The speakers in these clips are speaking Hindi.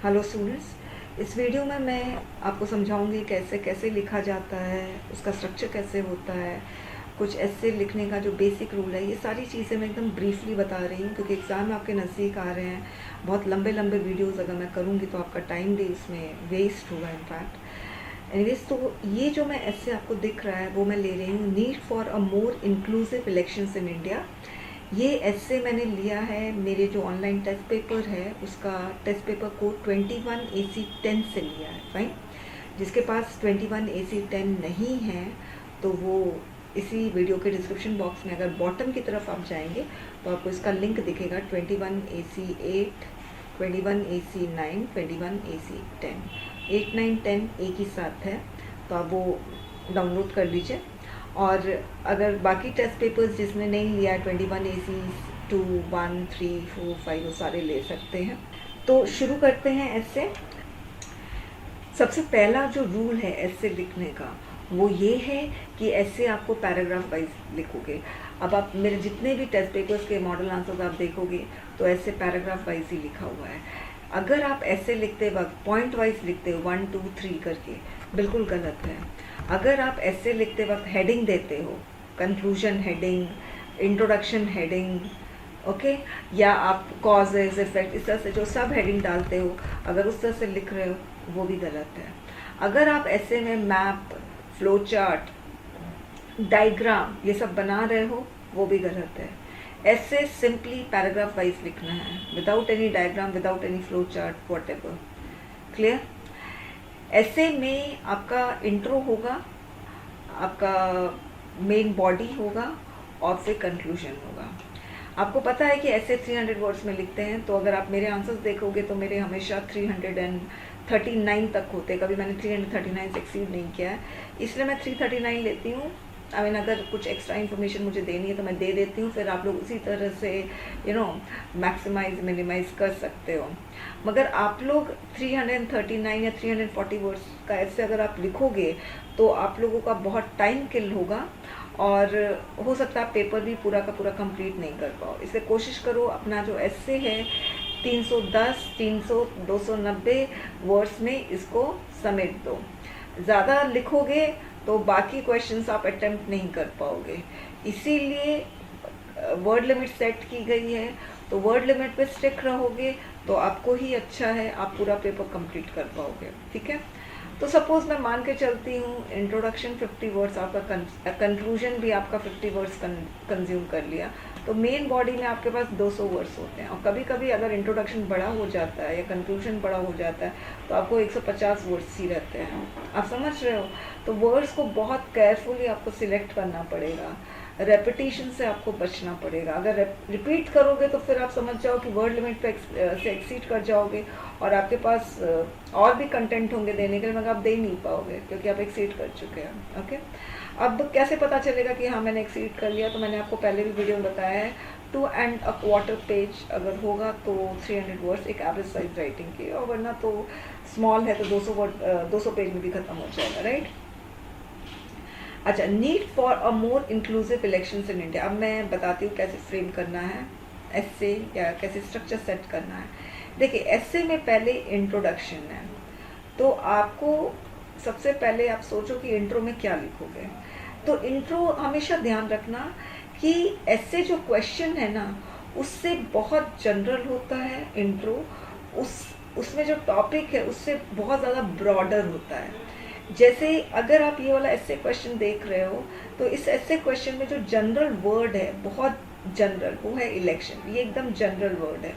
हेलो स्टूडेंट्स, इस वीडियो में मैं आपको समझाऊंगी कैसे कैसे लिखा जाता है, उसका स्ट्रक्चर कैसे होता है, कुछ ऐसे लिखने का जो बेसिक रूल है। ये सारी चीज़ें मैं एकदम ब्रीफली बता रही हूँ क्योंकि एग्ज़ाम आपके नज़दीक आ रहे हैं। बहुत लंबे लंबे वीडियोस अगर मैं करूँगी तो आपका टाइम भी इसमें वेस्ट होगा इनफैक्ट। एनीवेज, तो ये जो मैं ऐसे आपको दिख रहा है वो मैं ले रही हूँ, need for a more inclusive elections in India. ये ऐसे मैंने लिया है, मेरे जो ऑनलाइन टेस्ट पेपर है उसका टेस्ट पेपर कोड 21AC10 से लिया है। फाइन, जिसके पास 21AC10 नहीं है तो वो इसी वीडियो के डिस्क्रिप्शन बॉक्स में अगर बॉटम की तरफ आप जाएंगे तो आपको इसका लिंक दिखेगा। 21AC8, 21AC9, 21AC10, 8, 9, 10 एक ही साथ है, तो आप वो डाउनलोड कर लीजिए। और अगर बाकी टेस्ट पेपर्स जिसने नहीं लिया है 21AC2, 1, 3, 4, 5 वो सारे ले सकते हैं। तो शुरू करते हैं ऐसे। सबसे पहला जो रूल है ऐसे लिखने का वो ये है कि ऐसे आपको पैराग्राफ वाइज लिखोगे। अब आप मेरे जितने भी टेस्ट पेपर्स के मॉडल आंसर्स आप देखोगे तो ऐसे पैराग्राफ वाइज ही लिखा हुआ है। अगर आप ऐसे लिखते वक्त पॉइंट वाइज लिखते हो 1, 2, 3 करके, बिल्कुल गलत है। अगर आप ऐसे लिखते वक्त हेडिंग देते हो, conclusion heading, introduction heading, okay, या आप कॉजेज इफेक्ट इस तरह से जो सब हेडिंग डालते हो, अगर उस तरह से लिख रहे हो वो भी गलत है। अगर आप ऐसे में मैप, फ्लो चार्ट, डायग्राम ये सब बना रहे हो वो भी गलत है। ऐसे सिंपली पैराग्राफ वाइज लिखना है, without any diagram, without any flow chart, what ever. Clear? ऐसे में आपका इंट्रो होगा, आपका मेन बॉडी होगा और फिर कंक्लूजन होगा। आपको पता है कि ऐसे 300 वर्ड्स में लिखते हैं, तो अगर आप मेरे आंसर्स देखोगे तो मेरे हमेशा 339 तक होते हैं। कभी मैंने 339 से एक्सीड नहीं किया है, इसलिए मैं 339 लेती हूँ। आई मीन अगर कुछ एक्स्ट्रा इन्फॉर्मेशन मुझे देनी है तो मैं दे देती हूँ, फिर आप लोग उसी तरह से मैक्सिमाइज मिनिमाइज कर सकते हो। मगर आप लोग 339 या 340 वर्ड्स का ऐसे अगर आप लिखोगे तो आप लोगों का बहुत टाइम किल होगा और हो सकता है पेपर भी पूरा का पूरा कंप्लीट नहीं कर पाओ। इसलिए कोशिश करो अपना जो ऐसे है 310, 300, 290 वर्ड्स में इसको समेट दो। ज़्यादा लिखोगे तो बाकी क्वेश्चंस आप अटेम्प्ट नहीं कर पाओगे, इसीलिए वर्ड लिमिट सेट की गई है। तो वर्ड लिमिट पे स्टिक रहोगे तो आपको ही अच्छा है, आप पूरा पेपर कंप्लीट कर पाओगे। ठीक है, तो सपोज मैं मान के चलती हूँ इंट्रोडक्शन 50 वर्ड्स आपका, कंक्लूजन भी आपका 50 वर्ड्स कंज्यूम कर लिया, तो मेन बॉडी में आपके पास 200 वर्ड्स होते हैं। और कभी कभी अगर इंट्रोडक्शन बड़ा हो जाता है या कंक्लूजन बड़ा हो जाता है तो आपको 150 वर्ड्स ही रहते हैं। आप समझ रहे हो? तो वर्ड्स को बहुत केयरफुली आपको सिलेक्ट करना पड़ेगा, रेपिटेशन से आपको बचना पड़ेगा। अगर रिपीट करोगे तो फिर आप समझ जाओ कि वर्ड लिमिट पे से एक्सीड कर जाओगे और आपके पास और भी कंटेंट होंगे देने के लिए, मगर आप दे नहीं पाओगे क्योंकि आप एक्सीड कर चुके हैं। ओके, अब कैसे पता चलेगा कि हाँ मैंने एक्सीड कर लिया? तो मैंने आपको पहले भी वीडियो में बताया है, 2¼ पेज अगर होगा तो 300 वर्ड्स एक एवरेज साइज राइटिंग की, और वरना तो स्मॉल है तो 200 पेज में भी खत्म हो जाएगा। राइट? अच्छा, need for a more inclusive elections in India. अब मैं बताती हूँ कैसे फ्रेम करना है ऐसे, या कैसे स्ट्रक्चर सेट करना है। देखिए, ऐसे में पहले इंट्रोडक्शन है, तो आपको सबसे पहले आप सोचो कि इंट्रो में क्या लिखोगे। तो इंट्रो हमेशा ध्यान रखना कि ऐसे जो क्वेश्चन है ना उससे बहुत जनरल होता है इंट्रो, उसमें जो टॉपिक है उससे बहुत ज़्यादा ब्रॉडर होता है। जैसे अगर आप ये वाला ऐसे क्वेश्चन देख रहे हो तो इस ऐसे क्वेश्चन में जो जनरल वर्ड है, बहुत जनरल, वो है इलेक्शन, ये एकदम जनरल वर्ड है।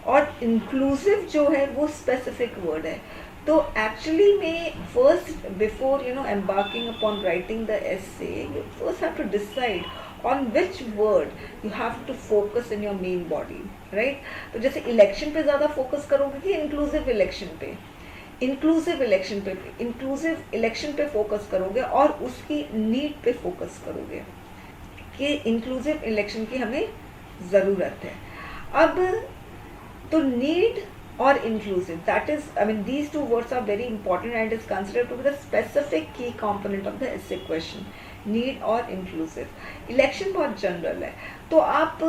और इंक्लूसिव जो है वो स्पेसिफिक वर्ड है। तो एक्चुअली में first, before embarking upon writing the essay, you first have to decide on which word you have to focus in your main body, right? तो जैसे इलेक्शन पे ज़्यादा फोकस करोगे कि इंक्लूसिव इलेक्शन पे, इंक्लूसिव इलेक्शन पे फोकस करोगे और उसकी नीड पे फोकस करोगे कि इंक्लूसिव इलेक्शन की हमें ज़रूरत है। अब तो need or inclusive, that is, I mean, these two words are very important and is considered to be the specific key component of the essay question, need और inclusive। इलेक्शन बहुत जनरल है, तो आप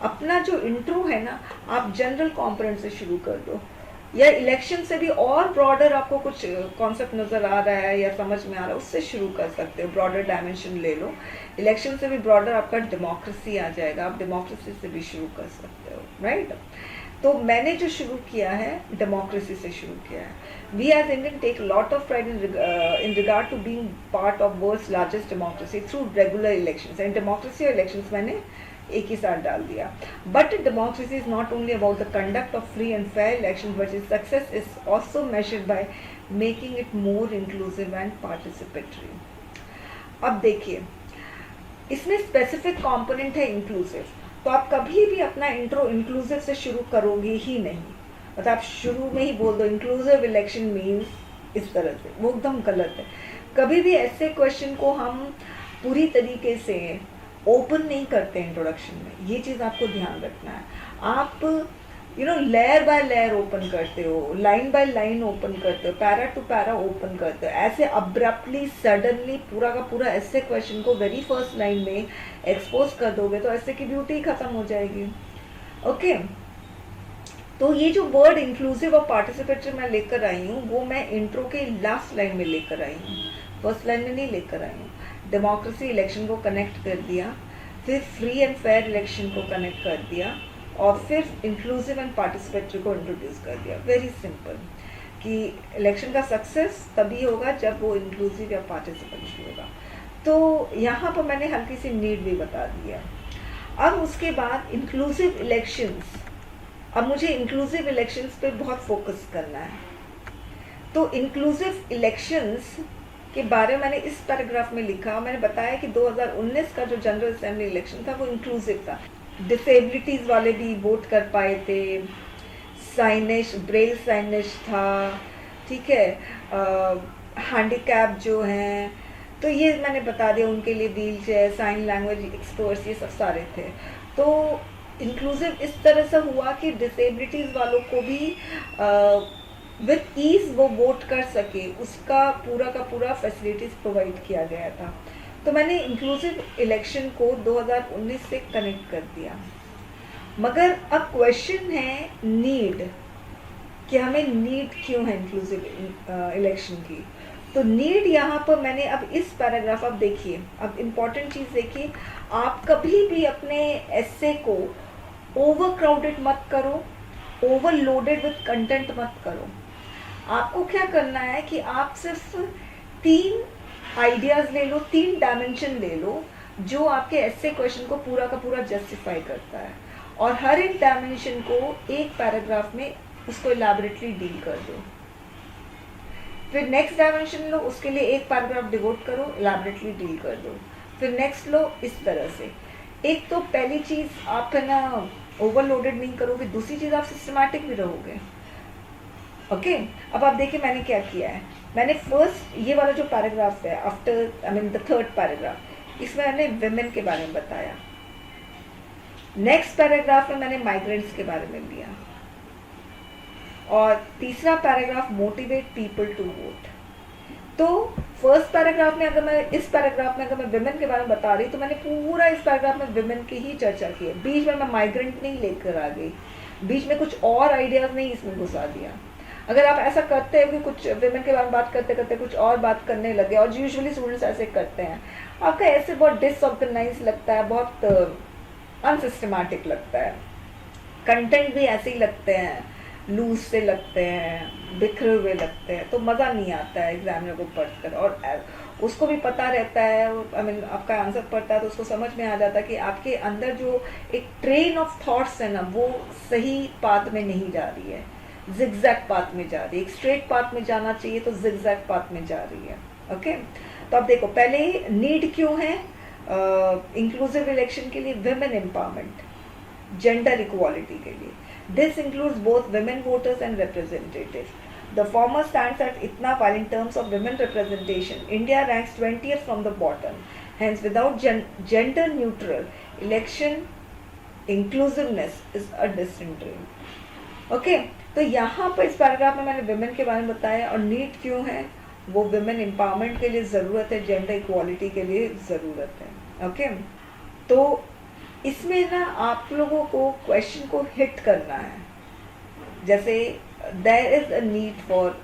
अपना जो इंट्रो है ना आप जनरल कॉम्पोनेंट से शुरू कर दो। या इलेक्शन से भी और ब्रॉडर आपको कुछ कॉन्सेप्ट नज़र आ रहा है या समझ में आ रहा है, उससे शुरू कर सकते हो, ब्रॉडर डायमेंशन ले लो। इलेक्शन से भी ब्रॉडर आपका डेमोक्रेसी आ जाएगा, आप डेमोक्रेसी से भी शुरू कर सकते हो, राइट। तो मैंने जो शुरू किया है डेमोक्रेसी से शुरू किया है। We as Indian take lot of pride in regard to being part of world's largest democracy through regular elections. And democracy और इलेक्शंस मैंने एक ही साथ डाल दिया। But democracy is not only about the conduct of free and fair election, but is success is also measured by making it more inclusive and participatory. अब देखिए, इसमें स्पेसिफिक कंपोनेंट है इंक्लूसिव। तो आप कभी भी अपना इंट्रो इंक्लूसिव से शुरू करोगे ही नहीं। मतलब आप शुरू में ही बोल दो इंक्लूसिव इलेक्शन मीन्स इस तरह से, वो एकदम गलत है। कभी भी ऐसे क्वेश्चन को हम पूरी तरीके से ओपन नहीं करते इंट्रोडक्शन में, ये चीज़ आपको ध्यान रखना है। आप लेयर बाय लेयर ओपन करते हो, लाइन बाय लाइन ओपन करते हो, पैरा टू पैरा ओपन करते हो। ऐसे अब्रप्टली सडनली पूरा का पूरा ऐसे क्वेश्चन को वेरी फर्स्ट लाइन में एक्सपोज कर दोगे तो ऐसे की ब्यूटी ही खत्म हो जाएगी। ओके, तो ये जो वर्ड इंक्लूसिव और पार्टिसिपेटरी मैं लेकर आई हूँ वो मैं इंट्रो के लास्ट लाइन में लेकर आई हूँ, फर्स्ट लाइन में नहीं लेकर आई हूँ। डेमोक्रेसी इलेक्शन को कनेक्ट कर दिया, फिर फ्री एंड फेयर इलेक्शन को कनेक्ट कर दिया, और फिर इंक्लूसिव एंड पार्टिसिपेटरी को इंट्रोड्यूस कर दिया। वेरी सिंपल, कि इलेक्शन का सक्सेस तभी होगा जब वो इंक्लूसिव या पार्टिसिपेटरी होगा। तो यहाँ पर मैंने हल्की सी नीड भी बता दिया। अब उसके बाद इंक्लूसिव इलेक्शंस, अब मुझे इंक्लूसिव इलेक्शंस पे बहुत फोकस करना है। तो इंक्लूसिव इलेक्शंस के बारे में मैंने इस पैराग्राफ में लिखा। मैंने बताया कि 2019 का जो जनरल असेंबली इलेक्शन था वो इंक्लूसिव था। डिसेबिलिटीज़ वाले भी वोट कर पाए थे, साइनेज ब्रेल साइनेज था, ठीक है, हैंडीकैप जो हैं, तो ये मैंने बता दिया, उनके लिए wheel chair, sign language experts, ये सब सारे थे। तो इंक्लूसिव इस तरह से हुआ कि डिसेबिलिटीज़ वालों को भी विथ ईज वो वोट कर सके, उसका पूरा का पूरा फैसिलिटीज़ प्रोवाइड किया गया था। तो मैंने इंक्लूसिव इलेक्शन को 2019 से कनेक्ट कर दिया। मगर अब क्वेश्चन है नीड, कि हमें नीड क्यों है इंक्लूसिव इलेक्शन की। तो नीड यहाँ पर मैंने अब इस पैराग्राफ, अब देखिए, अब इम्पॉर्टेंट चीज़ देखिए, आप कभी भी अपने एसे को ओवर क्राउडेड मत करो, ओवरलोडेड विथ कंटेंट मत करो। आपको क्या करना है कि आप सिर्फ 3 आइडियाज़ ले लो, 3 डायमेंशन ले लो जो आपके ऐसे क्वेश्चन को पूरा का पूरा जस्टिफाई करता है, और हर एक डायमेंशन को एक पैराग्राफ में उसको इलैबोरेटली डील कर दो। फिर नेक्स्ट डायमेंशन लो, उसके लिए एक पैराग्राफ डिवोट करो, इलैबोरेटली डील कर दो। फिर नेक्स्ट लो, इस तरह से। एक तो पहली चीज़ आप है ना ओवरलोडेड नहीं करोगे, दूसरी चीज़ आप सिस्टमैटिक भी रहोगे। ओके, अब आप देखिए मैंने क्या किया है। मैंने फर्स्ट ये वाला जो पैराग्राफ है, आफ्टर द थर्ड पैराग्राफ, इसमें मैंने विमेन के बारे में बताया। नेक्स्ट पैराग्राफ में मैंने माइग्रेंट्स के बारे में लिया, और तीसरा paragraph motivate people to vote. तो फर्स्ट पैराग्राफ में अगर मैं इस पैराग्राफ में अगर मैं विमेन के बारे में बता रही तो मैंने पूरा इस पैराग्राफ में विमेन की ही चर्चा की है। बीच में मैं माइग्रेंट नहीं लेकर आ गई, बीच में कुछ और आइडियाज नहीं इसमें घुसा दिया। अगर आप ऐसा करते हो कि कुछ विमेन के बारे में बात करते करते कुछ और बात करने लगे, और यूजुअली स्टूडेंट्स ऐसे करते हैं, आपका ऐसे बहुत डिसऑर्गेनाइज लगता है, बहुत अनसिस्टमैटिक लगता है, कंटेंट भी ऐसे ही लगते हैं, लूज से लगते हैं, बिखरे हुए लगते हैं, तो मज़ा नहीं आता है एग्जामिनर को पढ़कर। और उसको भी पता रहता है, आपका आंसर पढ़ता है तो उसको समझ में आ जाता है कि आपके अंदर जो एक ट्रेन ऑफ थॉट्स है ना, वो सही पाथ में नहीं जा रही है, जिगजैग पाथ में जा रही है। एक स्ट्रेट पाथ में जाना चाहिए तो जिगजैग पाथ में जा रही है। ओके, तो अब देखो, पहले नीड क्यों है इंक्लूसिव इलेक्शन के लिए? विमेन एम्पावरमेंट, जेंडर इक्वालिटी के लिए। This includes both women voters and representatives. The former stands at इतना, while in terms of women representation, India ranks 20th from the bottom. Hence, without gender neutral election, inclusiveness is a distant dream. Okay, तो यहाँ पर इस पैराग्राफ में मैंने women के बारे में बताया, और नीड क्यों है, वो women empowerment के लिए ज़रूरत है, जेंडर इक्वालिटी के लिए ज़रूरत है। ओके, तो इसमें ना आप लोगों को क्वेश्चन को हिट करना है। जैसे there is a need for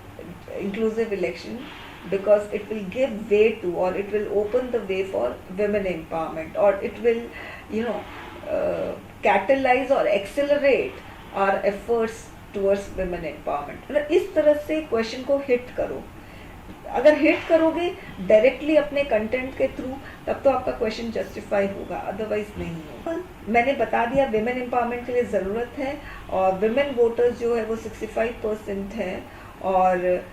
inclusive election because it will give way to, or it will open the way for women empowerment, or it will, you know, catalyze or accelerate our efforts towards women empowerment. मतलब इस तरह से क्वेश्चन को हिट करो. अगर हिट करोगे डायरेक्टली अपने कंटेंट के थ्रू, तब तो आपका क्वेश्चन जस्टिफाई होगा, अदरवाइज नहीं होगा. मैंने बता दिया विमेन एम्पावरमेंट के लिए ज़रूरत है, और विमेन वोटर्स जो है वो 65% है, और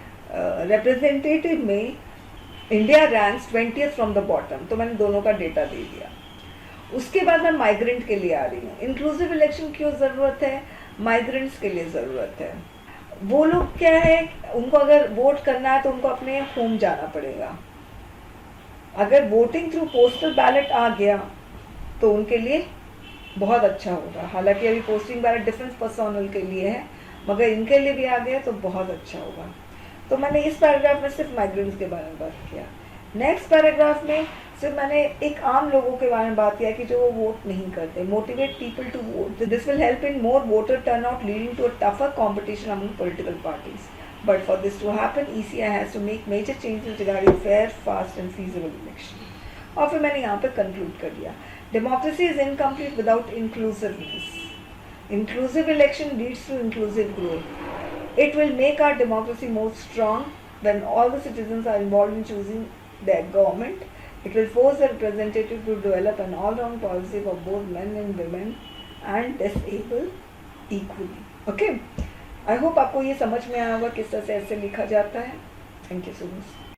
रिप्रेजेंटेटिव में India ranks 20th from the bottom. तो मैंने दोनों का डेटा दे दिया. उसके बाद मैं माइग्रेंट के लिए आ रही हूँ. इंक्लूसिव इलेक्शन क्यों ज़रूरत है? माइग्रेंट्स के लिए ज़रूरत है. वो लोग क्या है, उनको अगर वोट करना है तो उनको अपने होम जाना पड़ेगा. अगर वोटिंग थ्रू पोस्टल बैलेट आ गया तो उनके लिए बहुत अच्छा होगा. हालांकि अभी पोस्टिंग बैलेट डिफेंस पर्सोनल के लिए है, मगर इनके लिए भी आ गया तो बहुत अच्छा होगा. तो मैंने इस पैराग्राफ में सिर्फ माइग्रेंट्स के बारे में बात किया. नेक्स्ट पैराग्राफ में सिर्फ मैंने एक आम लोगों के बारे में बात किया कि जो वो वोट नहीं करते. Motivate people to vote. This will help in more voter turnout leading to a tougher competition among political parties. But for this to happen, ECI has to make major changes regarding fair, fast and feasible election. और फिर मैंने यहाँ पे conclude कर दिया. Democracy is incomplete without inclusiveness. Inclusive election leads to inclusive growth. It will make our democracy more strong when all the citizens are involved in choosing their government. It will force the representative to develop an all-round policy for both men and women and disabled equally. Okay? I hope आपको ये समझ में आया होगा किस तरह से ऐसे लिखा जाता है. Thank you so much.